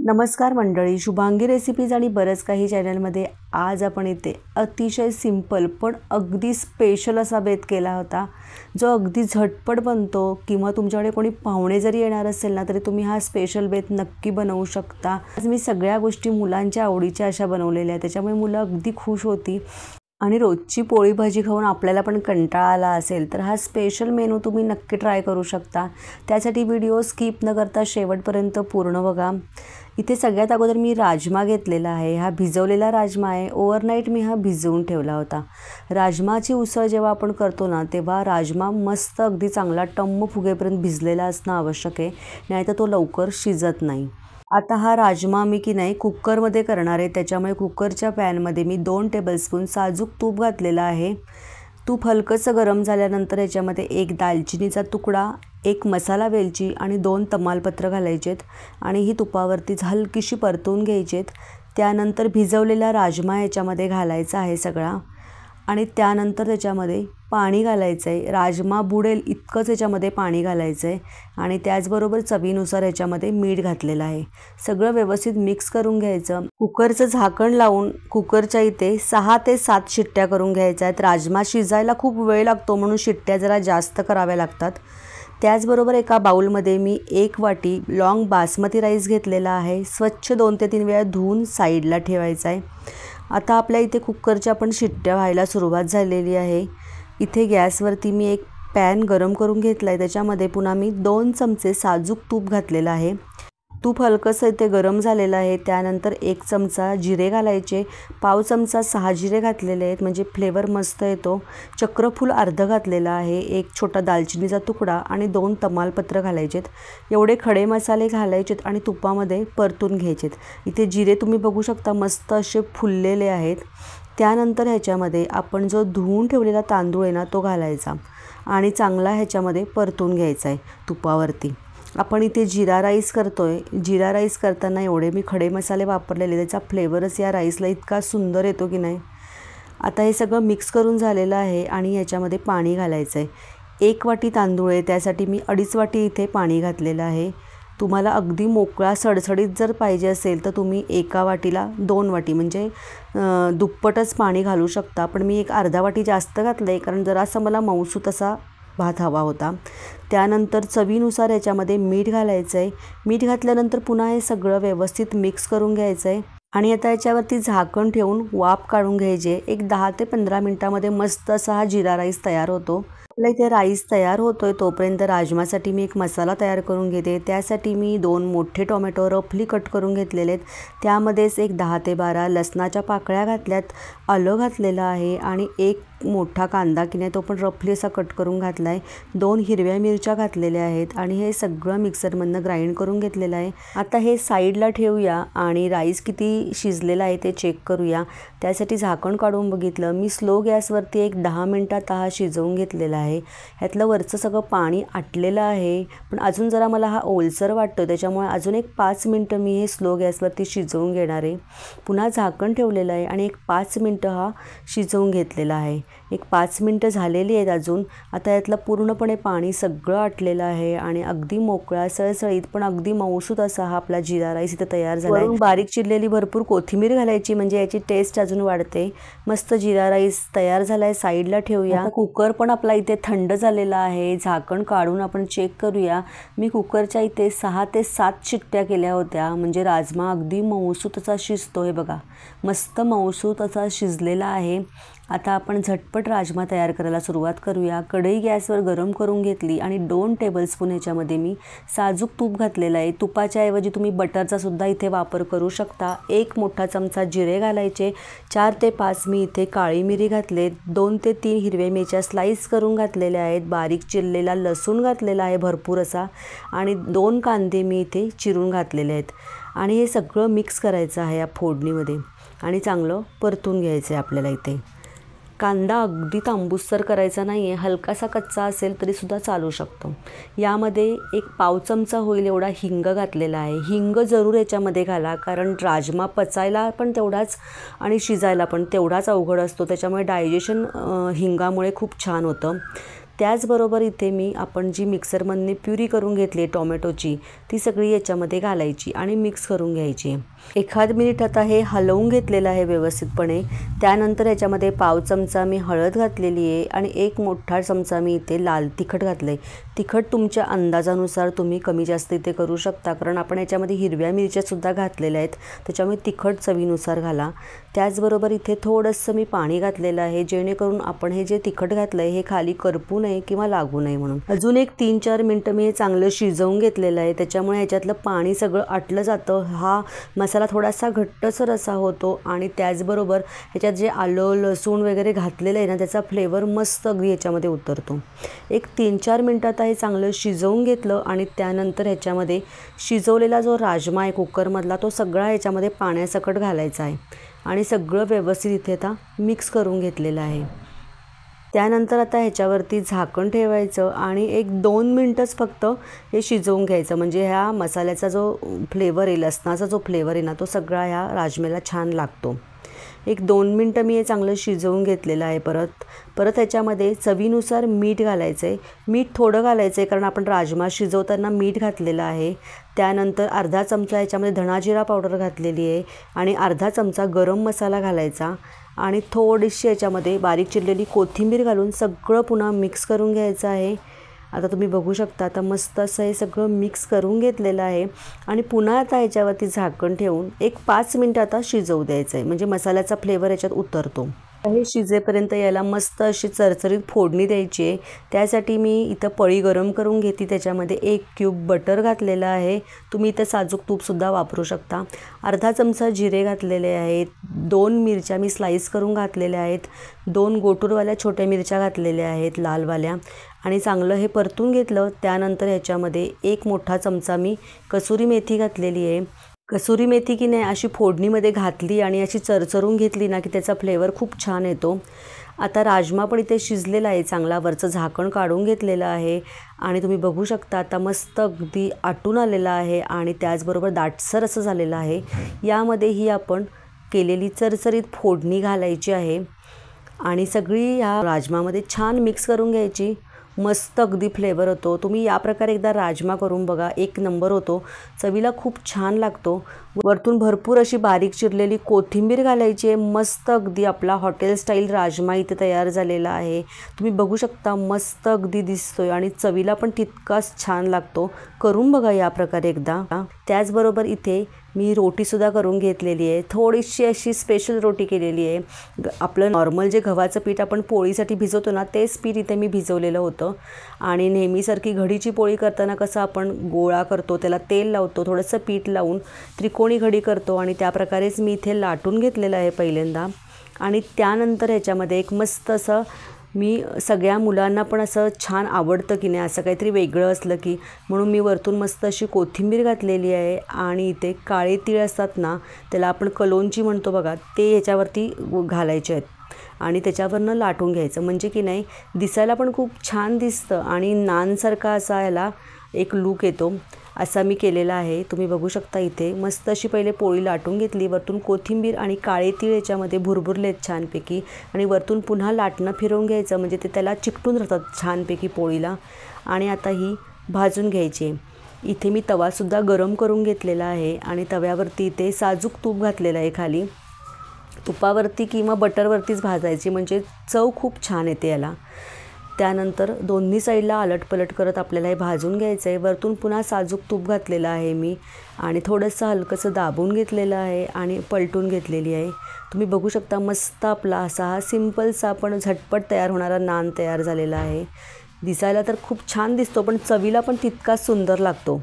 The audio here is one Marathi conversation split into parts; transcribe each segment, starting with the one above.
नमस्कार मंडळी, शुभांगी रेसिपीज आणि बरंच काही चॅनलमध्ये आज आपण इथे अतिशय सिंपल पण अगदी स्पेशल असा बेत केला होता, जो अगदी झटपट बनतो। किंवा तुमच्याकडे कोणी पाहुणे जरी येणार असेल ना, तरी तुम्ही हा स्पेशल बेत नक्की बनवू शकता। आज मी सगळ्या गोष्टी मुलांच्या आवडीच्या अशा बनवलेल्या आहेत, त्याच्यामुळे मुलं अगदी खुश होती। आणि रोजची पोळी भाजी खाऊन आपल्याला पण कंटाळा आला असेल तर हा स्पेशल मेनू तुम्ही नक्की ट्राय करू शकता। त्यासाठी व्हिडिओ स्किप न करता शेवटपर्यंत पूर्ण बघा। इथे सगळ्यात अगोदर मी राजमा घेतलेला आहे। हा भिजवलेला राजमा आहे, ओव्हरनाईट मी हा भिजवून ठेवला होता। राजमाची उसळ जेव्हा आपण करतो ना, तेव्हा राजमा मस्त अगदी चांगला टम्म फुगेपर्यंत भिजलेला असणं आवश्यक आहे, नाहीतर तो लवकर शिजत नाही। आता हा राजमा मी की नाही कुकरमध्ये करणार आहे, त्याच्यामुळे कुकरच्या पॅनमध्ये मी 2 टेबलस्पून साजूक तूप घातलेलं आहे। तूप हलकंसं गरम झाल्यानंतर याच्यामध्ये 1 दालचिनीचा तुकडा, 1 मसाला वेलची आणि 2 तमालपत्र घालायचेत आणि ही तुपावरती हलकीशी परतून घ्यायचेत। त्यानंतर भिजवलेला राजमा याच्यामध्ये घालायचा आहे सगळा आणि त्यानंतर त्याच्यामध्ये पाणी घालायचं आहे। राजमा बुडेल इतकंच याच्यामध्ये पाणी घालायचं आहे आणि त्याचबरोबर चवीनुसार याच्यामध्ये मीठ घातलेलं आहे। सगळं व्यवस्थित मिक्स करून घ्यायचं। कुकरचं झाकण लावून कुकरच्या इथे 6 ते 7 शिट्ट्या करून घ्यायच्या आहेत। राजमा शिजायला खूप वेळ लागतो, म्हणून शिट्ट्या जरा जास्त कराव्या लागतात। त्याचबरोबर एका बाउलमध्ये मी 1 वाटी लॉंग बासमती राईस घेतलेला आहे। स्वच्छ 2 ते 3 वेळा धुवून साईडला ठेवायचा आहे। आता आपल्या इथे कुकरच्या पण शिट्ट्या व्हायला सुरुवात झालेली आहे। इथे गॅसवरती मी एक पॅन गरम करून घेतला आहे, त्याच्यामध्ये पुन्हा मी 2 चमचे साजूक तूप घातलेलं आहे। तूप हलकंसं इथे गरम झालेलं आहे। त्यानंतर 1 चमचा जिरे घालायचे, पाव चमचा साजिरे घातलेले आहेत, म्हणजे फ्लेवर मस्त येतो। चक्रफूल अर्ध घातलेलं आहे, 1 छोटा दालचिनीचा तुकडा आणि 2 तमालपत्र घालायचेत। एवढे खडे मसाले घालायचेत आणि तुपामध्ये परतून घ्यायचेत। इथे जिरे तुम्ही बघू शकता मस्त असे फुललेले आहेत। त्यानंतर ह्याच्यामध्ये आपण जो धुवून ठेवलेला तांदूळ आहे ना, तो घालायचा आणि चांगला ह्याच्यामध्ये परतून घ्यायचा आहे तुपावरती। आपण इथे जिरा राईस करतोय। जिरा राईस करताना एवढे मी खडे मसाले वापरलेले, त्याचा फ्लेवरच या राईसला इतका सुंदर येतो की नाही। आता हे सगळं मिक्स करून झालेलं आहे आणि याच्यामध्ये पाणी घालायचं आहे। 1 वाटी तांदूळ आहे, त्यासाठी मी 2.5 वाटी इथे पाणी घातलेलं आहे। तुम्हाला अगदी मोकळा सडसडीत जर पाहिजे असेल तर तुम्ही 1 वाटीला 2 वाटी म्हणजे दुप्पटच पाणी घालू शकता, पण मी 1 अर्धा वाटी जास्त घातलं आहे, कारण जरासं मला मऊसूत असा भात हवा होता। त्यानंतर चवीनुसार याच्यामध्ये मीठ घालायचं आहे। मीठ घातल्यानंतर पुन्हा हे सगळं व्यवस्थित मिक्स करून घ्यायचं आहे आणि आता याच्यावरती झाकण ठेवून वाफ काढून घ्यायचे। एक 10 ते 15 मिनिटामध्ये मस्त असा हा जिरा राईस तयार होतो। आपल्या इथे राईस तयार होतोय तोपर्यंत राजमासाठी मी एक मसाला तयार करून घेते। त्यासाठी मी 2 मोठे टोमॅटो रफली कट करून घेतलेले आहेत। त्यामध्येच एक 10 ते 12 लसणाच्या पाकळ्या घातल्यात, आलं घातलेलं आहे आणि 1 मोठा कांदा की नाही तो पण रफली असा कट करून घातला आहे। 2 हिरव्या मिरच्या घातलेल्या आहेत आणि हे सगळं मिक्सरमधनं ग्राइंड करून घेतलेलं आहे। आता हे साईडला ठेवूया आणि राईस किती शिजलेला आहे ते चेक करूया। त्यासाठी झाकण काढून बघितलं, मी स्लो गॅसवरती एक 10 मिनिटात हा शिजवून घेतलेला आहे। ह्यातलं वरचं सगळं पाणी आटलेलं आहे, पण अजून जरा मला हा ओलसर वाटतो, त्याच्यामुळे अजून एक 5 मिनिटं मी हे स्लो गॅसवरती शिजवून घेणार आहे। पुन्हा झाकण ठेवलेलं आहे आणि एक 5 मिनिटं हा शिजवून घेतलेला आहे। एक 5 मिनिटं झालेली आहेत अजून। आता यातलं पूर्णपणे पाणी सगळं आटलेलं आहे आणि अगदी मोकळा सळसळीत पण अगदी मऊसूत असा हा आपला जिरा राईस इथे तयार झाला आहे। बारीक चिरलेली भरपूर कोथिंबीर घालायची, म्हणजे याची टेस्ट अजून वाढते। मस्त जिरा राईस तयार झाला आहे, साईडला ठेवूया। कुकर पण आपला इथे थंड झालेला आहे, झाकण काढून आपण चेक करूया। मी कुकरच्या इथे 6 ते 7 शिट्ट्या केल्या होत्या, म्हणजे राजमा अगदी मऊसूत असा शिजतो। हे बघा मस्त मऊसूत असा शिजलेला आहे। आता आपण झटपट राजमा तयार करायला सुरुवात करूया। कढई गॅसवर गरम करून घेतली आणि 2 टेबलस्पून ह्याच्यामध्ये मी साजूक तूप घातलेलं आहे। तुपाच्या ऐवजी तुम्ही बटरचा सुद्धा इथे वापर करू शकता। 1 मोठा चमचा जिरे घालायचे, 4 ते 5 मी इथे काळी मिरी घातले, 2 ते 3 हिरव्या मिरच्या स्लाइस करून घातलेल्या आहेत, बारीक चिरलेला लसूण घातलेला आहे भरपूर असा आणि 2 कांदे मी इथे चिरून घातलेले आहेत आणि हे सगळं मिक्स करायचं आहे या फोडणीमध्ये आणि चांगलं परतून घ्यायचं आहे आपल्याला इथे। कांदा अगदी तांबूससर करायचा नाही आहे, हलकासा कच्चा असेल तरीसुद्धा चालू शकतो। यामध्ये 1 पाव चमचा होईल एवढा हिंग घातलेला आहे। हिंग जरूर याच्यामध्ये घाला, कारण राजमा पचायला पण तेवढाच आणि शिजायला पण तेवढाच अवघड असतो, त्याच्यामुळे डायजेशन हिंगामुळे खूप छान होतं। त्याचबरोबर इथे मी आपण जी मिक्सरमधून प्युरी करून घेतली टोमॅटोची ती सगळी याच्यामध्ये घालायची आणि मिक्स करून घ्यायची। 1 मिनिट आता हे हलवून घेतलेलं आहे व्यवस्थितपणे। त्यानंतर याच्यामध्ये पाव चमचा मी हळद घातलेली आहे आणि 1 मोठा चमचा मी इथे लाल तिखट घातले। तिखट तुमच्या अंदाजानुसार तुम्ही कमी जास्त इथे करू शकता, कारण आपण याच्यामध्ये हिरव्या मिरच्या सुद्धा घातलेल्या आहेत, त्याच्यामुळे तिखट चवीनुसार घाला। त्याचबरोबर इथे थोडंसं मी पाणी घातलेलं आहे, जेणेकरून आपण हे जे तिखट घातलं आहे हे खाली करपू नये किंवा लागू नये म्हणून। अजून एक 3-4 मिनिटं मी हे चांगलं शिजवून घेतलेलं आहे, त्याच्यामुळे ह्याच्यातलं पाणी सगळं आटलं जातं। हा मसाला थोडासा घट्टसर असा होतो आणि त्याचबरोबर ह्याच्यात जे आलं लसूण वगैरे घातलेलं आहे ना, त्याचा फ्लेवर मस्त अगदी ह्याच्यामध्ये उतरतो। एक 3-4 मिनिटात हे चांगलं शिजवून घेतलं आणि त्यानंतर ह्याच्यामध्ये शिजवलेला जो राजमा आहे कुकरमधला तो सगळा ह्याच्यामध्ये पाण्यासकट घालायचा आहे आणि सगळं व्यवस्थित इथे आता मिक्स करून घेतलेलं आहे। त्यानंतर आता ह्याच्यावरती झाकण ठेवायचं आणि 1-2 मिनिटच फक्त हे शिजवून घ्यायचं, म्हणजे ह्या मसाल्याचा जो फ्लेवर आहे, लसणाचा जो फ्लेवर आहे ना, तो सगळा ह्या राजम्याला छान लागतो। 1-2 मिनिटं मी हे चांगलं शिजवून घेतलेलं आहे। परत ह्याच्यामध्ये चवीनुसार मीठ घालायचं आहे। मीठ थोडं घालायचं आहे, कारण आपण राजमा शिजवताना मीठ घातलेलं आहे। त्यानंतर अर्धा चमचा ह्याच्यामध्ये धणा जिरा पावडर घातलेली आहे आणि अर्धा चमचा गरम मसाला घालायचा आणि थोडीशी याच्यामध्ये बारीक चिरलेली कोथिंबीर घालून सगळं पुन्हा मिक्स करून घ्यायचं आहे। आता तुम्ही बघू शकता आता मस्त असं हे सगळं मिक्स करून घेतलेलं आहे आणि पुन्हा आता ह्याच्यावरती झाकण ठेवून 1-5 मिनिटं आता शिजवू द्यायचं आहे, म्हणजे मसाल्याचा फ्लेवर याच्यात उतरतो। हे शिजेपर्यंत याला मस्त अशी चरचरीत फोडणी द्यायची आहे। त्यासाठी मी इथं पळी गरम करून घेतली, त्याच्यामध्ये 1 क्यूब बटर घातलेलं आहे। तुम्ही इथं साजूक तूपसुद्धा वापरू शकता। अर्धा चमचा जिरे घातलेले आहेत, 2 मिरच्या मी स्लाईस करून घातलेल्या आहेत, 2 गोटूरवाल्या छोट्या मिरच्या घातलेल्या आहेत लालवाल्या आणि चांगलं हे परतून घेतलं। त्यानंतर ह्याच्यामध्ये 1 मोठा चमचा मी कसुरी मेथी घातलेली आहे। कसुरी मेथी की नाही अशी फोडणीमध्ये घातली आणि अशी चरचरून घेतली ना की त्याचा फ्लेवर खूप छान येतो। आता राजमा पण इथे शिजलेला आहे चांगला, वरचं झाकण काढून घेतलेलं आहे आणि तुम्ही बघू शकता आता मस्त अगदी आटून आलेला आहे आणि त्याचबरोबर दाटसर असं झालेलं आहे। यामध्ये ही आपण केलेली चरचरीत फोडणी घालायची आहे आणि सगळी ह्या राजमामध्ये छान मिक्स करून घ्यायची। मस्त अगदी फ्लेवर होतो। तुम्ही या प्रकारे एकदा राजमा करून बघा, 1 नंबर होतो, चवीला खूप छान लागतो। वरतून भरपूर अशी बारीक चिरलेली कोथिंबीर घालायची आहे। मस्त अगदी आपला हॉटेल स्टाईल राजमा इथे तयार झालेला आहे। तुम्ही बघू शकता मस्त अगदी दिसतोय आणि चवीला पण तितकाच छान लागतो। करून बघा या प्रकारे एकदा। त्याचबरोबर इथे मी रोटीसुद्धा करून घेतलेली आहे, थोडीशी अशी स्पेशल रोटी केलेली आहे। आपलं नॉर्मल जे गव्हाचं पीठ आपण पोळीसाठी भिजवतो ना, तेच पीठ इथे मी भिजवलेलं होतं आणि नेहमीसारखी घडीची पोळी करताना कसं आपण गोळा करतो, त्याला तेल लावतो, थोडंसं पीठ लावून त्रिकोणी घडी करतो आणि त्या प्रकारेच मी इथे लाटून घेतलेलं आहे पहिल्यांदा आणि त्यानंतर ह्याच्यामध्ये एक मस्त असं मी सगळ्या मुलांना पण असं छान आवडतं की नाही असं काहीतरी वेगळं असलं की, म्हणून मी वरतून मस्त अशी कोथिंबीर घातलेली आहे आणि इथे काळे तीळ असतात ना, त्याला आपण कलोंजी म्हणतो बघा, ते ह्याच्यावरती घालायचे आहेत आणि त्याच्यावरनं लाटून घ्यायचं, म्हणजे की नाही दिसायला पण खूप छान दिसतं आणि नानसारखा असा याला एक लूक येतो। असा मी केलेला आहे। तुम्ही बघू शकता इथे मस्त अशी पहिले पोळी लाटून घेतली, वरतून कोथिंबीर आणि काळे तीळ याच्यामध्ये भुरभुरलेत छानपैकी आणि वरतून पुन्हा लाटणं फिरवून घ्यायचं, म्हणजे ते त्याला चिकटून राहतात छानपैकी पोळीला आणि आता ही भाजून घ्यायची। इथे मी तवासुद्धा गरम करून घेतलेला आहे आणि तव्यावरती इथे साजूक तूप घातलेलं आहे खाली। तुपावरती किंवा बटरवरतीच भाजायची, म्हणजे चव खूप छान येते याला। त्यानंतर दोन्ही साईडला अलटपलट करत आपल्याला हे भाजून घ्यायचं आहे। वरतून पुन्हा साजूक तूप घातलेलं आहे मी आणि थोडंसं हलकंसं दाबून घेतलेलं आहे आणि पलटून घेतलेली आहे। तुम्ही बघू शकता मस्त आपला असा हा सिम्पलसा पण झटपट तयार होणारा नान तयार झालेला आहे। दिसायला तर खूप छान दिसतो, पण चवीला पण तितकाच सुंदर लागतो।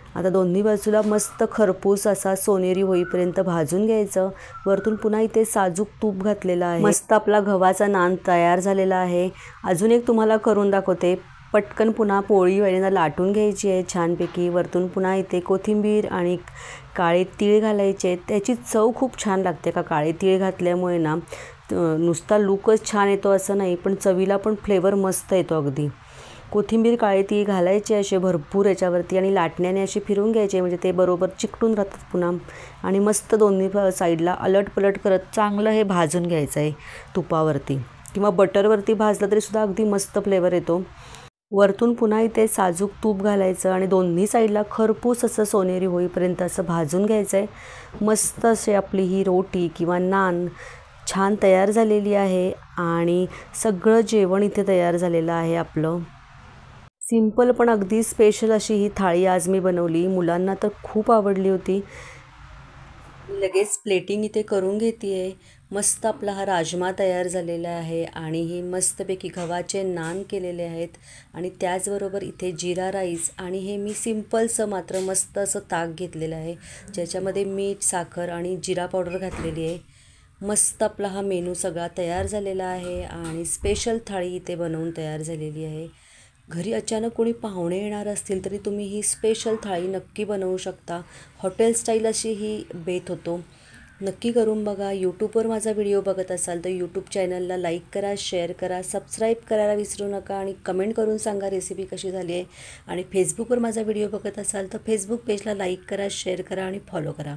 आता दोन्ही बाजूला मस्त खरपूस असा सोनेरी होईपर्यंत भाजून घ्यायचं। वरतून पुन्हा इथे साजूक तूप घातलेलं आहे। मस्त आपला गव्हाचा नान तयार झालेला आहे। अजून एक तुम्हाला करून दाखवते। पटकन पुन्हा पोळी पहिल्यांदा लाटून घ्यायची आहे छानपैकी, वरतून पुन्हा इथे कोथिंबीर आणि काळे तीळ घालायचे आहेत। त्याची चव खूप छान लागते का काळे तीळ घातल्यामुळे ना, नुसता लूकच छान येतो असं नाही, पण चवीला पण फ्लेवर मस्त येतो अगदी। कोथिंबीर काळे तीळ घालायचे असे भरपूर याच्यावरती आणि लाटण्याने असे फिरून घ्यायचे, म्हणजे ते बरोबर चिकटून राहतात पुन्हा आणि मस्त दोन्ही साईडला अलटपलट करत चांगलं हे भाजून घ्यायचं आहे तुपावरती। किंवा बटरवरती भाजलं तरीसुद्धा अगदी मस्त फ्लेवर येतो. वरतून पुन्हा इथे साजूक तूप घालायचं आणि दोन्ही साईडला खरपूस असं सोनेरी होईपर्यंत असं भाजून घ्यायचं आहे. मस्त असे आपली ही रोटी किंवा नान छान तयार झालेली आहे आणि सगळं जेवण इथे तयार झालेलं आहे आपलं. सिंपल पण अगदी स्पेशल अशी ही थाळी आज मी बनवली. मुलांना तर खूप आवडली होती. लगेच प्लेटिंग इथे करून घेते आहे. मस्त आपला हा राजमा तयार झालेला आहे आणि हे मस्तपैकी गव्हाचे नान केलेले आहेत आणि त्याचबरोबर इथे जिरा राईस आणि हे मी सिम्पलचं मात्र मस्त असं ताक घेतलेलं आहे, ज्याच्यामध्ये मीठ, साखर आणि जिरा पावडर घातलेली आहे. मस्त आपला हा मेनू सगळा तयार झालेला आहे आणि स्पेशल थाळी इथे बनवून तयार झालेली आहे. घरी अचानक कोणी पाहुणे येणार असतील तरी तुम्ही ही स्पेशल थाळी नक्की बनवू शकता. हॉटेल स्टाईल अशी ही बेत होतो. नक्की करून बघा. यूट्यूबवर माझा व्हिडिओ बघत असाल तर यूट्यूब चॅनलला लाईक करा, शेअर करा, सबस्क्राईब करायला विसरू नका आणि कमेंट करून सांगा रेसिपी कशी झाली आहे. आणि फेसबुकवर माझा व्हिडिओ बघत असाल तर फेसबुक पेजला लाईक करा, शेअर करा आणि फॉलो करा.